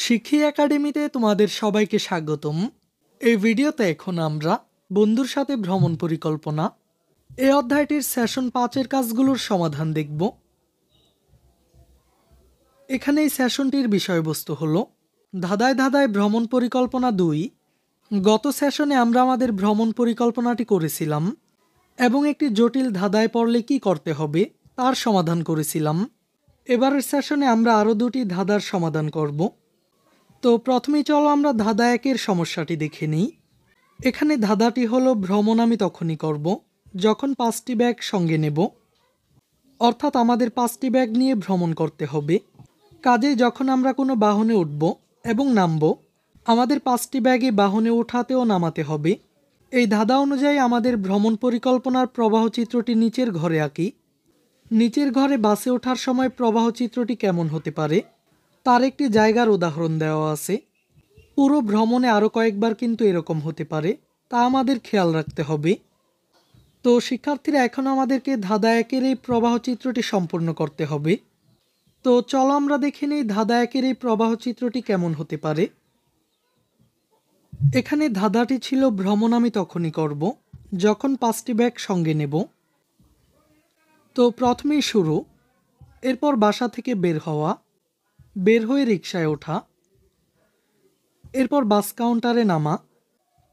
শিখি একাডেমিতে তোমাদের সবাইকে স্বাগতম। এই ভিডিওতে এখন আমরা বন্ধুর সাথে ভ্রমণ পরিকল্পনা এই অধ্যায়টির সেশন 5-এর কাজগুলোর সমাধান দেখব। এখানে এই সেশনটির বিষয়বস্তু হলো ধাঁধায় ধাঁধায় ভ্রমণ পরিকল্পনা 2। গত সেশনে আমরা আমাদের ভ্রমণ পরিকল্পনাটি করেছিলাম এবং একটি জটিল ধাঁধায় পড়লে কি করতে হবে তার সমাধান করেছিলাম। এবারের সেশনে আমরা আরও দুটি ধাঁধার সমাধান করব। তো প্রথমেই চলো আমরা ধাঁধা 1-এর সমস্যাটি দেখে নিই। এখানে ধাঁধাটি হলো ভ্রমণ আমি তখনই করব যখন 5টি ব্যাগ সঙ্গে নেব, অর্থাৎ আমাদের 5টি ব্যাগ নিয়ে ভ্রমণ করতে হবে। কাজেই যখন আমরা কোনো বাহনে উঠব এবং নামব, আমাদের 5টি ব্যাগে বাহনে ওঠাতে ও নামাতে হবে। এই ধাঁধা অনুযায়ী আমাদের ভ্রমণ পরিকল্পনার প্রবাহ চিত্রটি নিচের ঘরে আঁকি। নিচের ঘরে বাসে ওঠার সময় প্রবাহ চিত্রটি কেমন হতে পারে তার একটি জায়গার উদাহরণ দেওয়া আছে। পুরো ভ্রমণে আরও কয়েকবার কিন্তু এরকম হতে পারে, তা আমাদের খেয়াল রাখতে হবে। তো শিক্ষার্থীরা, এখন আমাদেরকে ধাঁধা 1-এর এই প্রবাহ চিত্রটি সম্পূর্ণ করতে হবে। তো চলো আমরা দেখে নিই ধাঁধা 1-এর এই প্রবাহ চিত্রটি কেমন হতে পারে। এখানে ধাঁধাটি ছিল ভ্রমণ আমি তখনই করব যখন 5টি ব্যাগ সঙ্গে নেব। তো প্রথমেই শুরু, এরপর বাসা থেকে বের হওয়া, বের হয়ে রিকশায় ওঠা, এরপর বাস কাউন্টারে নামা,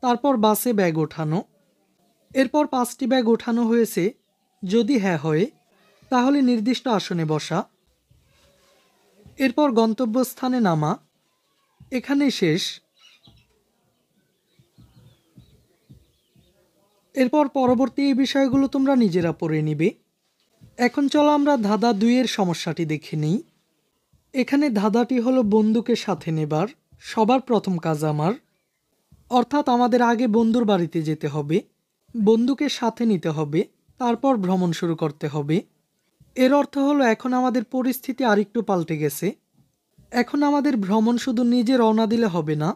তারপর বাসে ব্যাগ ওঠানো, এরপর 5টি ব্যাগ ওঠানো হয়েছে যদি হ্যাঁ হয় তাহলে নির্দিষ্ট আসনে বসা, এরপর গন্তব্যস্থানে নামা, এখানেই শেষ। এরপর পরবর্তী এই বিষয়গুলো তোমরা নিজেরা পড়ে নিবে। এখন চলো আমরা ধাঁধা 2-এর সমস্যাটি দেখে নিই। এখানে ধাঁধাটি হলো বন্ধুকে সাথে নেবার সবার প্রথম কাজ আমার, অর্থাৎ আমাদের আগে বন্ধুর বাড়িতে যেতে হবে, বন্ধুকে সাথে নিতে হবে, তারপর ভ্রমণ শুরু করতে হবে। এর অর্থ হলো এখন আমাদের পরিস্থিতি আরেকটু পাল্টে গেছে। এখন আমাদের ভ্রমণ শুধু নিজে রওনা দিলে হবে না,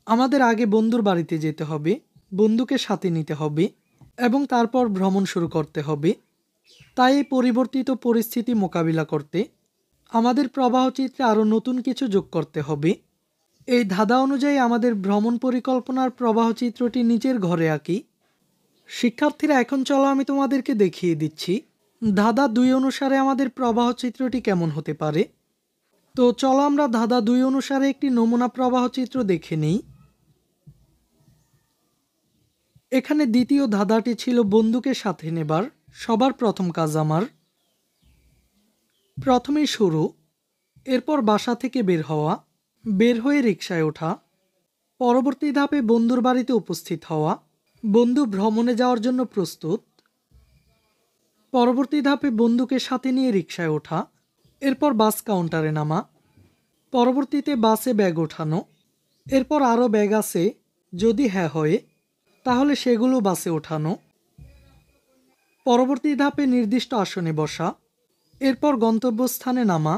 আমাদের আগে বন্ধুর বাড়িতে যেতে হবে, বন্ধুকে সাথে নিতে হবে এবং তারপর ভ্রমণ শুরু করতে হবে। তাই এই পরিবর্তিত পরিস্থিতি মোকাবিলা করতে আমাদের প্রবাহ চিত্রে আরও নতুন কিছু যোগ করতে হবে। এই ধাঁধা অনুযায়ী আমাদের ভ্রমণ পরিকল্পনার প্রবাহ চিত্রটি নিচের ঘরে আঁকি। শিক্ষার্থীরা, এখন চলো আমি তোমাদেরকে দেখিয়ে দিচ্ছি ধাঁধা 2 অনুসারে আমাদের প্রবাহ চিত্রটি কেমন হতে পারে। তো চলো আমরা ধাঁধা 2 অনুসারে একটি নমুনা প্রবাহ চিত্র দেখে নিই। এখানে দ্বিতীয় ধাঁধাটি ছিল বন্ধুকে সাথে নেবার সবার প্রথম কাজ আমার। প্রথমেই শুরু, এরপর বাসা থেকে বের হওয়া, বের হয়ে রিকশায় ওঠা, পরবর্তী ধাপে বন্ধুর বাড়িতে উপস্থিত হওয়া, বন্ধু ভ্রমণে যাওয়ার জন্য প্রস্তুত, পরবর্তী ধাপে বন্ধুকে সাথে নিয়ে রিকশায় ওঠা, এরপর বাস কাউন্টারে নামা, পরবর্তীতে বাসে ব্যাগ ওঠানো, এরপর আরও ব্যাগ আছে যদি হ্যাঁ হয় তাহলে সেগুলো বাসে ওঠানো, পরবর্তী ধাপে নির্দিষ্ট আসনে বসা, এরপর গন্তব্যস্থানে নামা।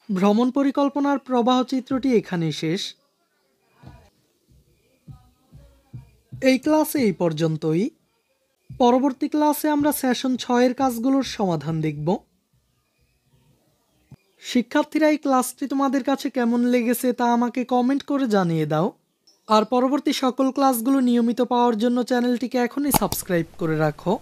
ভ্রমণ পরিকল্পনার প্রবাহ চিত্রটি এখানেই শেষ। এই ক্লাসে এই পর্যন্তই। পরবর্তী ক্লাসে আমরা সেশন 6-এর কাজগুলোর সমাধান দেখব। শিক্ষার্থীরা, এই ক্লাসটি তোমাদের কাছে কেমন লেগেছে তা আমাকে কমেন্ট করে জানিয়ে দাও। আর পরবর্তী সকল ক্লাসগুলো নিয়মিত পাওয়ার জন্য চ্যানেলটিকে এখনই সাবস্ক্রাইব করে রাখো।